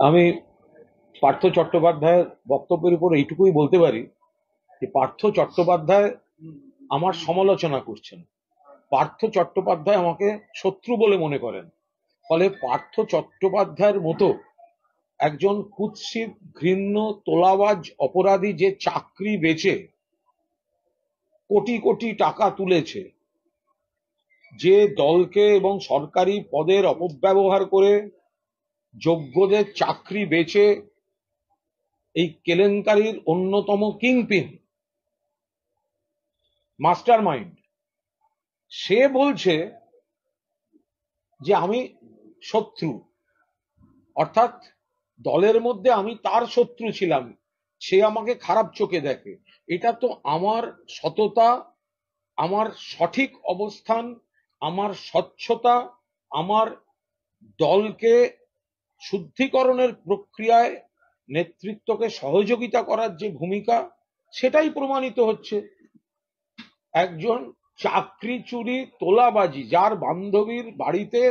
আমি পার্থ চট্টোপাধ্যায়ের বক্তব্যের উপর এইটুকুই বলতে পারি যে পার্থ চট্টোপাধ্যায় আমার সমালোচনা করছেন। পার্থ চট্টোপাধ্যায় আমাকে শত্রু বলে মনে করেন। ফলে পার্থ চট্টোপাধ্যায়ের মতো একজন কুৎসিত ঘৃণ্য তোলাবাজ অপরাধী যে চাকরি বেচে কোটি কোটি টাকা তুলেছে, যে দলকে এবং সরকারি পদের অপব্যবহার করে যোগ্যদের চাকরি বেচে এই কেলেঙ্কারির অন্যতম কিংপিন মাস্টার মাইন্ড, সে বলছে যে আমি শত্রু, অর্থাৎ দলের মধ্যে আমি তার শত্রু ছিলাম, সে আমাকে খারাপ চোখে দেখে। এটা তো আমার সততা, আমার সঠিক অবস্থান, আমার স্বচ্ছতা, আমার দলকে শুদ্ধিকরণের প্রক্রিয়ায় নেতৃত্বকে সহযোগিতা করার যে ভূমিকা, সেটাই প্রমাণিত হচ্ছে। একজন চাকরি চুরি তোলাবাজি, যার বান্ধবীর বাড়িতে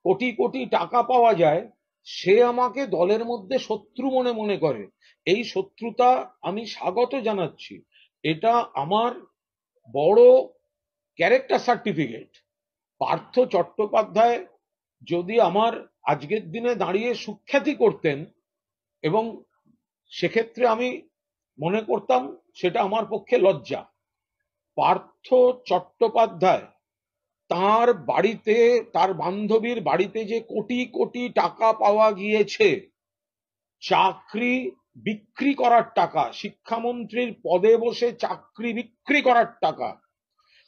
কোটি কোটি টাকা পাওয়া যায়, সে আমাকে দলের মধ্যে শত্রু মনে করে। এই শত্রুতা আমি স্বাগত জানাচ্ছি। এটা আমার বড় ক্যারেক্টার সার্টিফিকেট। পার্থ চট্টোপাধ্যায় যদি আমার আজকের দিনে দাঁড়িয়ে সুখ্যাতি করতেন, এবং সেক্ষেত্রে আমি মনে করতাম সেটা আমার পক্ষে লজ্জা। পার্থ চট্টোপাধ্যায় তার বাড়িতে, তার বান্ধবীর বাড়িতে যে কোটি কোটি টাকা পাওয়া গিয়েছে, চাকরি বিক্রি করার টাকা, শিক্ষামন্ত্রীর পদে বসে চাকরি বিক্রি করার টাকা,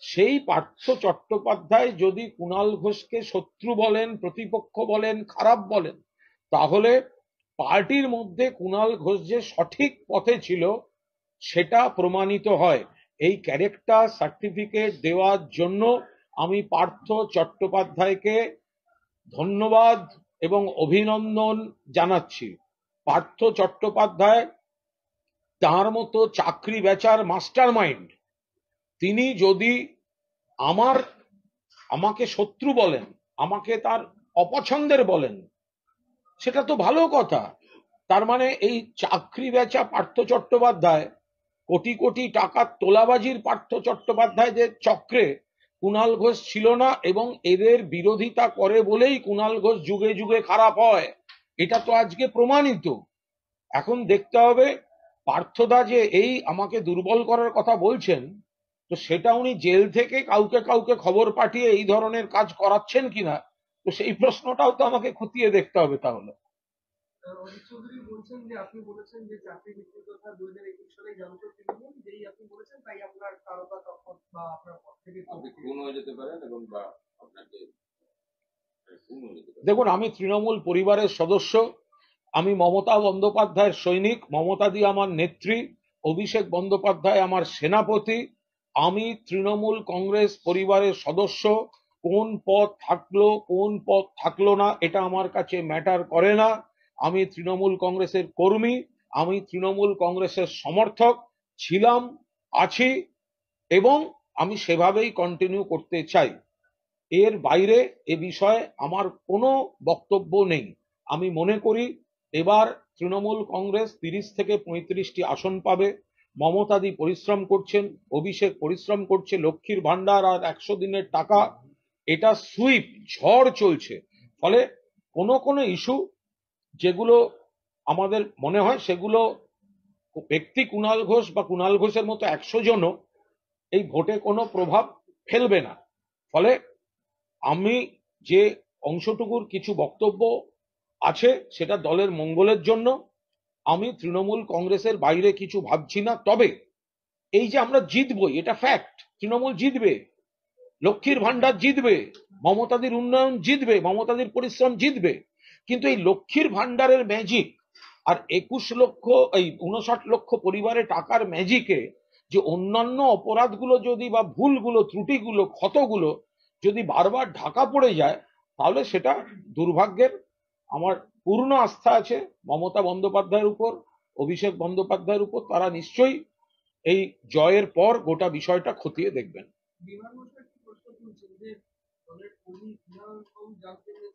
সেই পার্থ চট্টোপাধ্যায় যদি কুণাল ঘোষকে শত্রু বলেন, প্রতিপক্ষ বলেন, খারাপ বলেন, তাহলে পার্টির মধ্যে কুণাল ঘোষ যে সঠিক পথে ছিল সেটা প্রমাণিত হয়। এই ক্যারেক্টার সার্টিফিকেট দেওয়ার জন্য আমি পার্থ চট্টোপাধ্যায়কে ধন্যবাদ এবং অভিনন্দন জানাচ্ছি। পার্থ চট্টোপাধ্যায় তার মতো চাকরি বেচার মাস্টার মাইন্ড, তিনি যদি আমাকে শত্রু বলেন, আমাকে তার অপছন্দের বলেন, সেটা তো ভালো কথা। তার মানে এই চাকরি বেচা পার্থ চট্টোপাধ্যায়, কোটি কোটি টাকার তোলাবাজির পার্থ চট্টোপাধ্যায় যে চক্রে কুণাল ঘোষ ছিল না, এবং এদের বিরোধিতা করে বলেই কুণাল ঘোষ যুগে যুগে খারাপ হয়, এটা তো আজকে প্রমাণিত। এখন দেখতে হবে পার্থদা যে এই আমাকে দুর্বল করার কথা বলছেন, তো সেটা উনি জেল থেকে কাউকে কাউকে খবর পাঠিয়ে এই ধরনের কাজ করাচ্ছেন কিনা, তো সেই প্রশ্নটাও তো আমাকে খতিয়ে দেখতে হবে। তাহলে অজিত চৌধুরী বলছেন যে আপনি বলেছেন যে চাকরি বিক্রির কথা 2021 সালে জানতো তৃণমূল, যেই আপনি বলেছেন তাই আপনার তারকা তখন বা আপনার পদ থেকে আপনি খুন হয়ে যেতে পারেন এবং বা আপনাকে খুন হয়ে যেতে পারেন। দেখুন, আমি তৃণমূল পরিবারের সদস্য, আমি মমতা বন্দ্যোপাধ্যায়ের সৈনিক, মমতাদি আমার নেত্রী, অভিষেক বন্দ্যোপাধ্যায় আমার সেনাপতি। আমি তৃণমূল কংগ্রেস পরিবারের সদস্য। কোন পদ থাকলো কোন পদ থাকলো না এটা আমার কাছে ম্যাটার করে না। আমি তৃণমূল কংগ্রেসের কর্মী, আমি তৃণমূল কংগ্রেসের সমর্থক ছিলাম, আছি, এবং আমি সেভাবেই কন্টিনিউ করতে চাই। এর বাইরে এ বিষয়ে আমার কোনো বক্তব্য নেই। আমি মনে করি এবার তৃণমূল কংগ্রেস 30 থেকে 35টি আসন পাবে। মমতাদি পরিশ্রম করছেন, অভিষেক পরিশ্রম করছে, লক্ষ্মীর ভান্ডার আর 100 দিনের টাকা, এটা সুইপ ঝড় চলছে। ফলে কোনো কোনো ইস্যু যেগুলো আমাদের মনে হয় সেগুলো ব্যক্তি কুণাল ঘোষ বা কুণাল ঘোষের মতো 100 জনও এই ভোটে কোনো প্রভাব ফেলবে না। ফলে আমি যে অংশটুকুর কিছু বক্তব্য আছে সেটা দলের মঙ্গলের জন্য। আমি তৃণমূল কংগ্রেসের বাইরে কিছু ভাবছি না। তবে এই যে আমরা জিতবই, এটা ফ্যাক্ট। তৃণমূল জিতবে, লক্ষ্মীর ভান্ডার জিতবে, মমতাদির উন্নয়ন জিতবে, মমতাদির পরিশ্রম জিতবে। কিন্তু এই লক্ষ্মীর ভান্ডারের ম্যাজিক আর 21 লক্ষ, এই 59 লক্ষ পরিবারে টাকার ম্যাজিকে যে অন্যান্য অপরাধগুলো যদি, বা ভুলগুলো, ত্রুটিগুলো, ক্ষতগুলো যদি বারবার ঢাকা পড়ে যায়, তাহলে সেটা দুর্ভাগ্যের। আমার পূর্ণ আস্থা আছে মমতা বন্দ্যোপাধ্যায়ের উপর, অভিষেক বন্দ্যোপাধ্যায়ের উপর। তারা নিশ্চয়ই এই জয়ের পর গোটা বিষয়টা খতিয়ে দেখবেন। বিমান বসু একটি প্রশ্ন তুলছেন যে দলের কর্মী কুণাল ঘোষ জানতেন যে